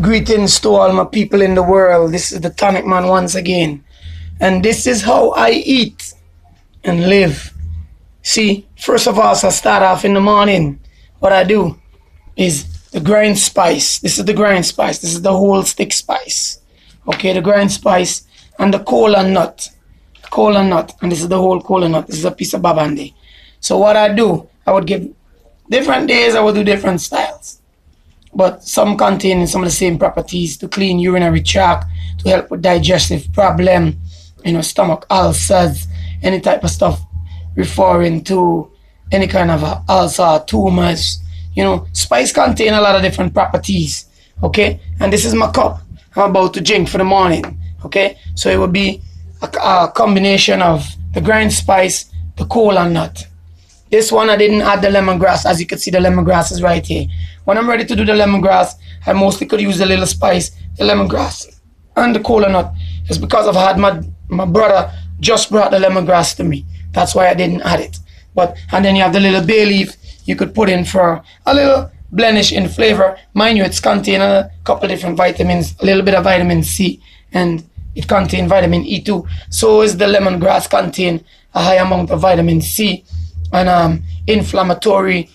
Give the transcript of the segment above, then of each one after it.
Greetings to all my people in the world. This is the Tonic Man once again. And this is how I eat and live. See, first of all, so I start off in the morning. What I do is the grind spice. This is the grind spice. This is the whole stick spice. Okay, the grind spice and the cola nut. Cola nut. And this is the whole cola nut. This is a piece of babandi. So what I do, I would give different days, I would do different styles. But some contain some of the same properties to clean urinary tract, to help with digestive problem, stomach ulcers, any type of stuff referring to any kind of ulcer, tumors. Spice contain a lot of different properties. Okay, and this is my cup I'm about to drink for the morning. Okay, so it would be a combination of the grind spice, the cola nut. This one I didn't add the lemongrass. As you can see, the lemongrass is right here. When I'm ready to do the lemongrass, I mostly could use the little spice, the lemongrass, and the cola nut. It's because I've had my brother just brought the lemongrass to me. That's why I didn't add it. And then you have the little bay leaf you could put in for a little blemish in flavor. Mind you, it's contain a couple different vitamins, a little bit of vitamin C, and it contains vitamin E too. So is the lemongrass contain a high amount of vitamin C and inflammatory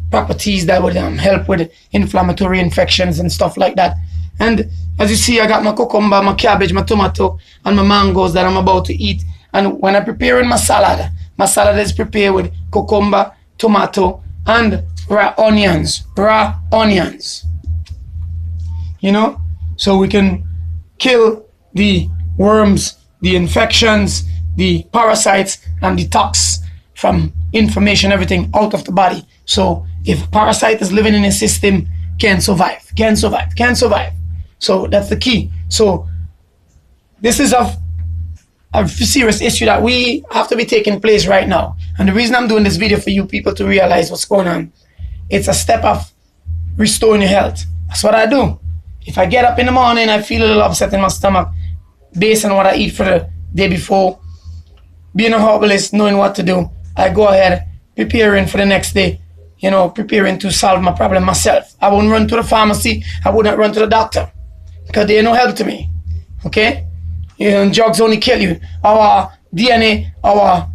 properties that would help with inflammatory infections and stuff like that. And as you see, I got my cucumber, my cabbage, my tomato, and my mangoes that I'm about to eat. And when I'm preparing my salad is prepared with cucumber, tomato, and raw onions. So we can kill the worms, the infections, the parasites, and detox from inflammation, everything out of the body. So if a parasite is living in your system, can survive. So that's the key. So this is a serious issue that we have to be taking place right now. And the reason I'm doing this video for you people to realize what's going on, it's a step of restoring your health. That's what I do. If I get up in the morning, I feel a little upset in my stomach based on what I eat for the day before. Being a herbalist, knowing what to do, I go ahead, preparing for the next day, preparing to solve my problem myself. I won't run to the pharmacy. I wouldn't run to the doctor because they're no help to me. Okay? Drugs only kill you. Our DNA, our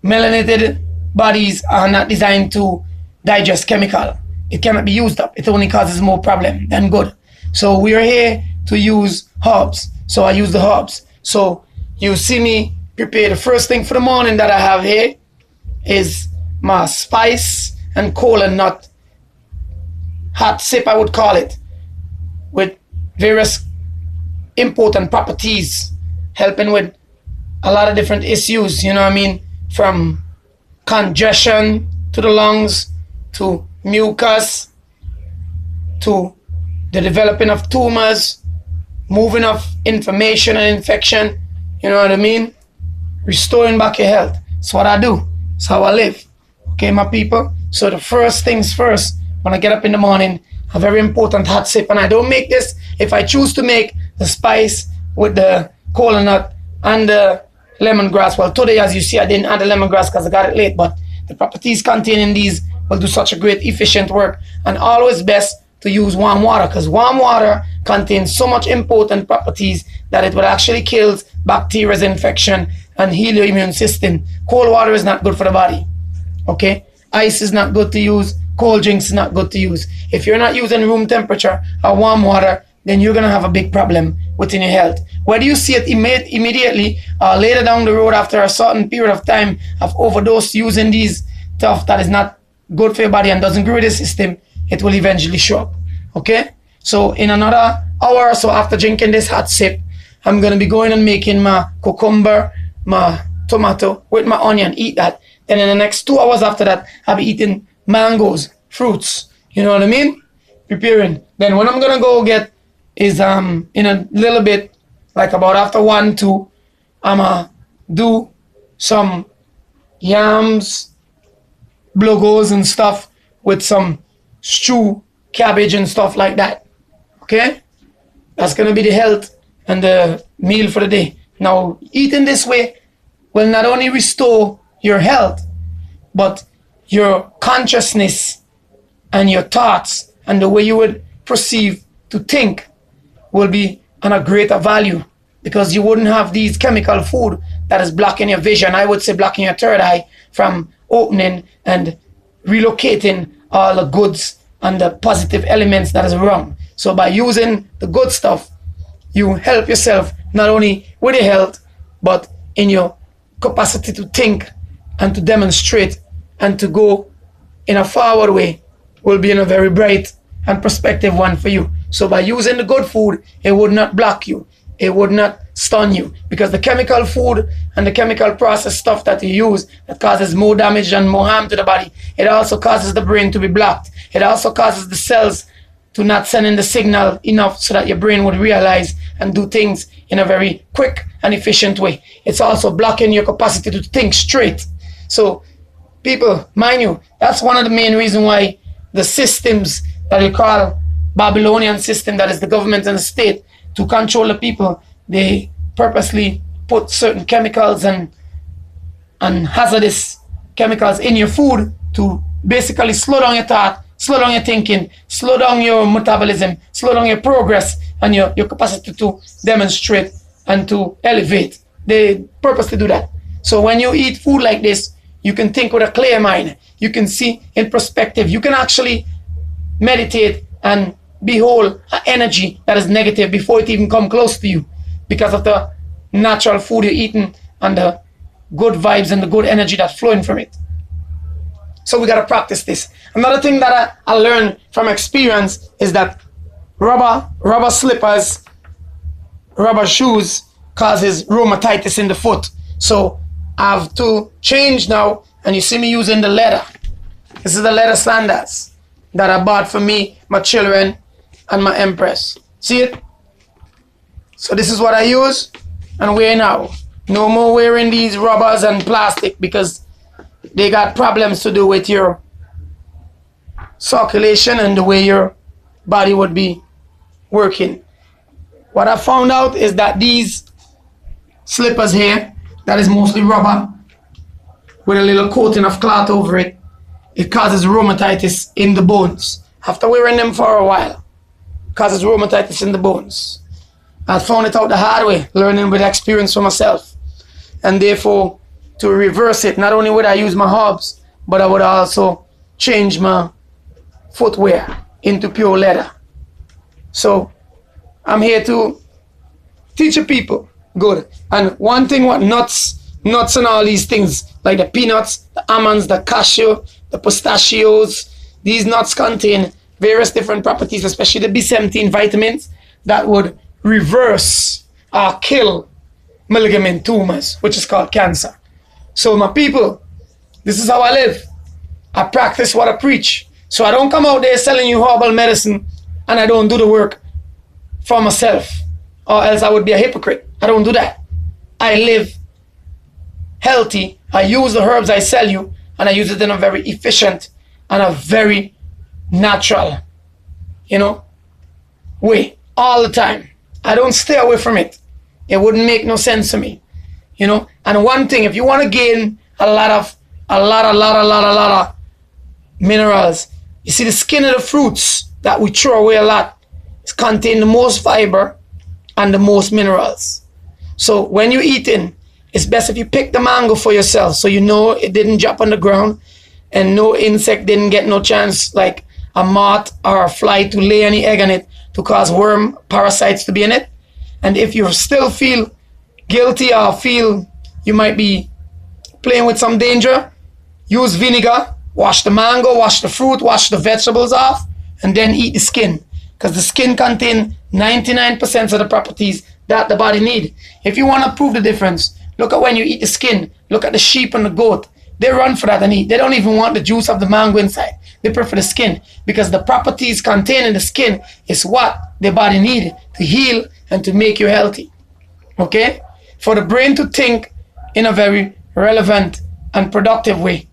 melanated bodies are not designed to digest chemical. It cannot be used up. It only causes more problem than good. So we are here to use herbs. So I use the herbs. So you see me prepare the first thing for the morning that I have here is my spice and cola nut hot sip, I would call it, with various important properties, helping with a lot of different issues, from congestion to the lungs, to mucus, to the developing of tumors, moving of inflammation and infection, restoring back your health. That's what I do. That's how I live. Okay, my people? So the first things first, when I get up in the morning, a very important hot sip. And I don't make this if I choose to make the spice with the cola nut and the lemongrass. Well, today, as you see, I didn't add the lemongrass because I got it late, but the properties contained in these will do such a great, efficient work. And always best to use warm water, because warm water contains so much important properties that it will actually kill bacteria's infection and heal your immune system. Cold water is not good for the body. Okay? Ice is not good to use. Cold drinks is not good to use. If you're not using room temperature or warm water, then you're going to have a big problem within your health. Whether you see it immediately or later down the road after a certain period of time of overdose using these stuff that is not good for your body and doesn't grow the system, it will eventually show up. Okay? So in another hour or so after drinking this hot sip, I'm going to be going and making my cucumber, my tomato with my onion, eat that. Then in the next 2 hours after that, I'll be eating mangoes, fruits. You know what I mean? Preparing. Then what I'm going to go get is in a little bit, like about after 1, 2, I'm going to do some yams, blogos and stuff with some stew, cabbage and stuff like that. Okay? That's going to be the health and the meal for the day. Now, eating this way will not only restore your health, but your consciousness and your thoughts and the way you would perceive to think will be on a greater value, because you wouldn't have these chemical food that is blocking your vision. I would say blocking your third eye from opening and relocating all the goods and the positive elements that is wrong. So by using the good stuff, you help yourself not only with your health, but in your capacity to think and to demonstrate and to go in a forward way will be in a very bright and prospective one for you. So by using the good food, it would not block you. It would not stun you, because the chemical food and the chemical processed stuff that you use that causes more damage and more harm to the body, it also causes the brain to be blocked. It also causes the cells to not send in the signal enough so that your brain would realize and do things in a very quick and efficient way. It's also blocking your capacity to think straight. So people, mind you, that's one of the main reasons why the systems that we call Babylonian system, that is the government and the state, to control the people, they purposely put certain chemicals and hazardous chemicals in your food to basically slow down your thought, slow down your thinking, slow down your metabolism, slow down your progress and your capacity to demonstrate and to elevate. They purposely do that. So when you eat food like this, you can think with a clear mind. You can see in perspective. You can actually meditate and behold an energy that is negative before it even come close to you, because of the natural food you're eating and the good vibes and the good energy that's flowing from it. So we got to practice this. Another thing that I learned from experience is that rubber slippers, rubber shoes causes rheumatitis in the foot. So I have to change now, and you see me using the leather. This is the leather sandals that I bought for me, my children, and my empress. See it? So this is what I use and wear now. No more wearing these rubbers and plastic, because they got problems to do with your circulation and the way your body would be working. What I found out is that these slippers here, that is mostly rubber with a little coating of cloth over it, it causes rheumatitis in the bones. After wearing them for a while, it causes rheumatitis in the bones. I found it out the hard way, learning with experience for myself. And therefore, to reverse it, not only would I use my hubs, but I would also change my footwear into pure leather. So I'm here to teach the people good. And one thing, what nuts and all these things, like the peanuts, the almonds, the cashew, the pistachios, these nuts contain various different properties, especially the B17 vitamins, that would reverse or kill malignant tumors, which is called cancer. So my people, this is how I live. I practice what I preach. So I don't come out there selling you herbal medicine and I don't do the work for myself, or else I would be a hypocrite. I don't do that. I live healthy. I use the herbs I sell you, and I use it in a very efficient and a very natural, way all the time. I don't stay away from it. It wouldn't make no sense to me, And one thing, if you want to gain a lot of minerals, you see the skin of the fruits that we throw away a lot contain the most fiber and the most minerals. So when you're eating, it's best if you pick the mango for yourself, so you know it didn't drop on the ground and no insect didn't get no chance, like a moth or a fly, to lay any egg on it to cause worm parasites to be in it. And if you still feel guilty or feel you might be playing with some danger, use vinegar, wash the mango, wash the fruit, wash the vegetables off, and then eat the skin, because the skin contains 99% of the properties that the body needs. If you want to prove the difference, look at when you eat the skin. Look at the sheep and the goat. They run for that and eat. They don't even want the juice of the mango inside. They prefer the skin, because the properties contained in the skin is what the body needs to heal and to make you healthy. Okay? For the brain to think in a very relevant and productive way,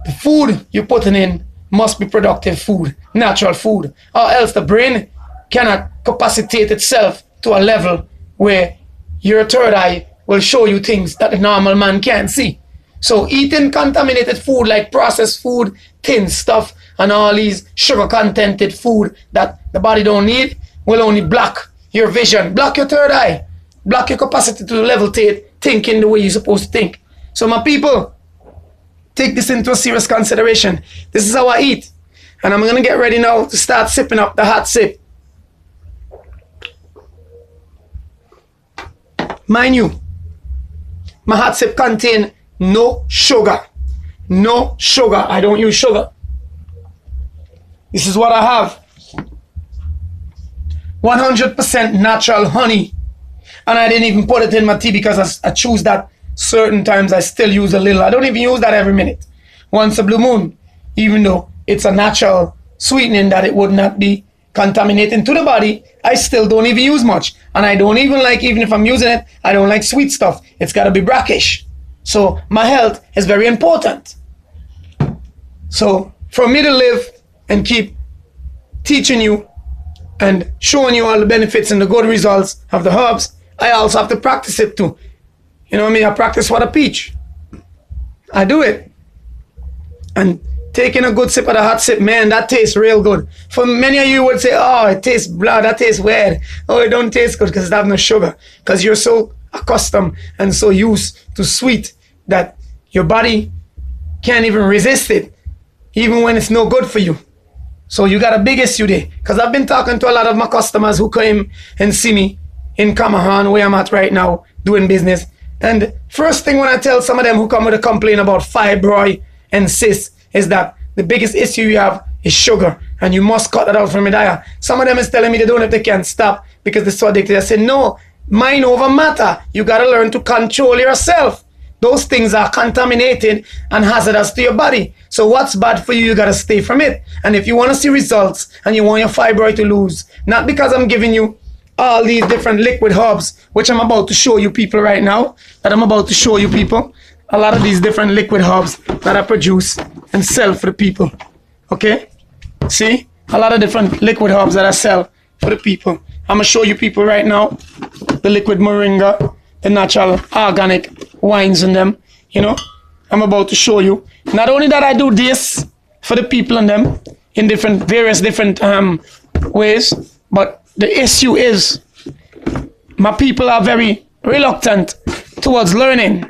the food you're putting in must be productive food, natural food, or else the brain cannot capacitate itself to a level where your third eye will show you things that the normal man can't see. So eating contaminated food like processed food, thin stuff, and all these sugar contented food that the body don't need will only block your vision, block your third eye, block your capacity to levitate, thinking the way you're supposed to think. So my people, take this into a serious consideration. This is how I eat. And I'm going to get ready now to start sipping up the hot sip. Mind you, my hot sip contain no sugar. No sugar. I don't use sugar. This is what I have. 100% natural honey. And I didn't even put it in my tea because I choose that certain times. I still use a little. I don't even use that every minute. Once a blue moon. Even though it's a natural sweetening that it would not be contaminating to the body, I still don't even use much. And I don't even like, even if I'm using it, I don't like sweet stuff. It's got to be brackish. So my health is very important. So for me to live and keep teaching you and showing you all the benefits and the good results of the herbs, I also have to practice it too. You know what I mean? I practice what I preach. I do it. And taking a good sip of the hot sip, man, that tastes real good. For many of you would say, oh, it tastes blah, that tastes weird. Oh, it don't taste good because it have no sugar. Because you're so accustomed and so used to sweet that your body can't even resist it, even when it's no good for you. So you got a big issue there. Because I've been talking to a lot of my customers who came and see me in Camahan, where I'm at right now, doing business. And first thing when I tell some of them who come with a complaint about fibroid and cysts is that the biggest issue you have is sugar, and you must cut that out from your diet. Some of them is telling me they don't know if they can stop because they're so addicted. I say, no, mind over matter. You got to learn to control yourself. Those things are contaminated and hazardous to your body. So what's bad for you, you got to stay from it. And if you want to see results and you want your fibroid to lose, not because I'm giving you all these different liquid herbs, which I'm about to show you people right now, a lot of these different liquid herbs that I produce and sell for the people. Okay? See? A lot of different liquid herbs that I sell for the people. I'm going to show you people right now the liquid moringa, the natural organic wines in them. You know? I'm about to show you. Not only that I do this for the people in them in various different ways, but the issue is my people are very reluctant towards learning.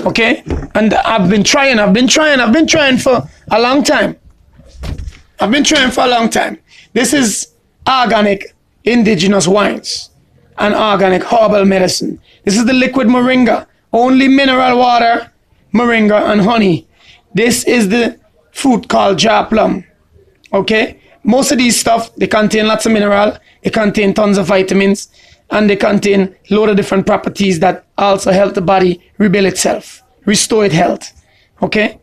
Okay, and I've been trying for a long time. This is organic indigenous wines and organic herbal medicine. This is the liquid moringa, only mineral water, moringa and honey. This is the fruit called jar plum. Okay, most of these stuff, they contain lots of mineral, they contain tons of vitamins, and they contain a lot of different properties that also help the body rebuild itself, restore its health. Okay?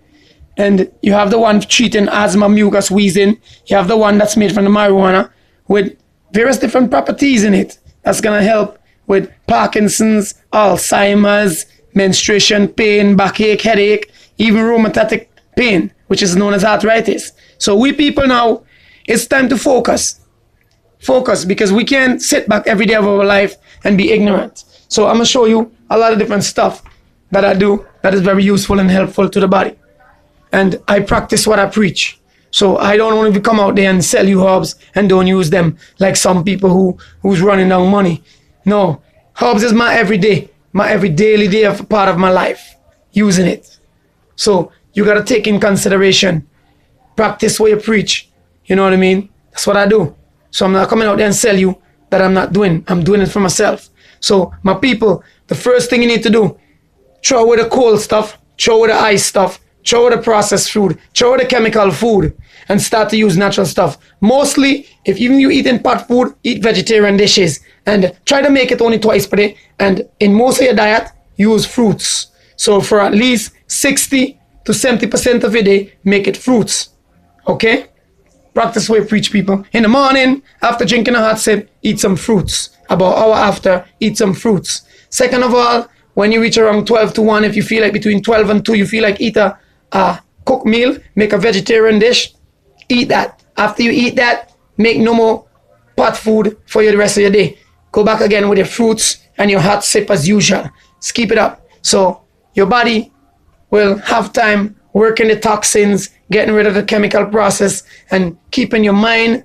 And you have the one treating asthma, mucus, wheezing. You have the one that's made from the marijuana with various different properties in it. That's going to help with Parkinson's, Alzheimer's, menstruation, pain, backache, headache, even rheumatic pain, which is known as arthritis. So we people now, it's time to focus. Focus, because we can't sit back every day of our life and be ignorant. So I'm going to show you a lot of different stuff that I do that is very useful and helpful to the body. And I practice what I preach. So I don't want to come out there and sell you herbs and don't use them like some people who's running down money. No, herbs is my daily day of part of my life, using it. So you got to take in consideration, practice what you preach. You know what I mean? That's what I do. So I'm not coming out there and sell you that I'm not doing. I'm doing it for myself. So my people, the first thing you need to do, throw away the cold stuff, throw away the ice stuff, throw away the processed food, throw away the chemical food, and start to use natural stuff. Mostly, if even you eating pot food, eat vegetarian dishes, and try to make it only twice per day. And in most of your diet, use fruits. So for at least 60 to 70% of your day, make it fruits. Okay? Practice what you preach, people. In the morning, after drinking a hot sip, eat some fruits. About an hour after, eat some fruits. Second of all, when you reach around 12 to 1, if you feel like between 12 and 2, you feel like eat a cooked meal, make a vegetarian dish, eat that. After you eat that, make no more pot food for you the rest of your day. Go back again with your fruits and your hot sip as usual. Just keep it up. So your body will have time working the toxins, getting rid of the chemical process, and keeping your mind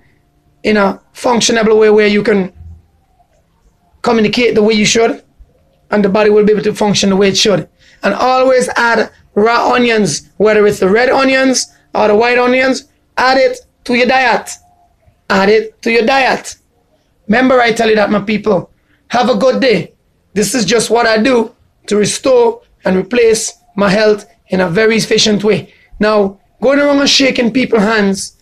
in a functionable way where you can communicate the way you should, and the body will be able to function the way it should. And always add raw onions, whether it's the red onions or the white onions. Add it to your diet. Add it to your diet. Remember, I tell you that, my people. Have a good day. This is just what I do to restore and replace my health in a very efficient way. Now, going around and shaking people's hands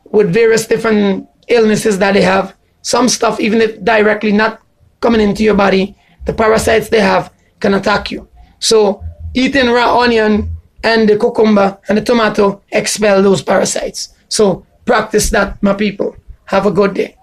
with various different illnesses that they have, some stuff, even if directly not coming into your body, the parasites they have can attack you. So eating raw onion and the cucumber and the tomato expel those parasites. So practice that, my people. Have a good day.